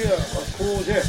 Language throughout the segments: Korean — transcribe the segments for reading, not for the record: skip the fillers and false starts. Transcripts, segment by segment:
고세.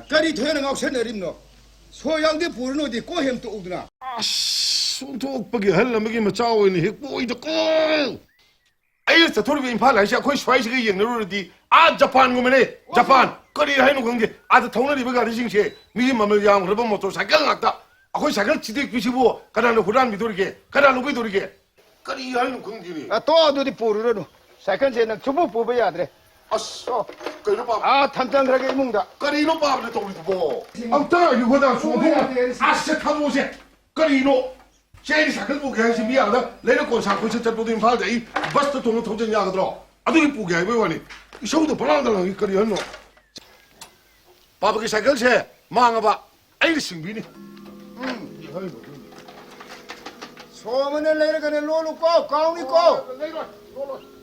까리 토야는 없애 내림노. 소양대 보는 어디 꼬햄 또 오드나. 손톱박이 할라먹이 뭐 짜오이니 핵보이도 꼭. 아이 저 토르비 임팔라시아 거의 슈아이시가 영르르디 아 자판 고메네 자판 거리 하이노 관계 아저 통나리 버가 리싱시 미리 맘을 양 러버 모토 사강 왔다. 거기 사강 지대 비시고 가라노 후란 미도리게 가라노 비도리게 거리 하이노 관계니. 또 어디 보르노. 세컨제는 주부 뽑아야 돼. 아싸 거리로 봐. 아 탐탐하게 먹다. 거리로 봐버려 또 우리도 뭐. 아무튼 이거다 소동 아싸 타보세 거리로. 제일 사건 보게 하시 미안하다. 내가 권사고 진짜 도둑 팔자 이 버스 통은 통전 야가들어. 아들이 보게 해 왜와니. 이 쇼도 벌안달랑 이 거리 했노. 바보게 사건세 망아봐. 아이리 승빈이. 소문을 내려가는 로로 꼬 가운이 꼬.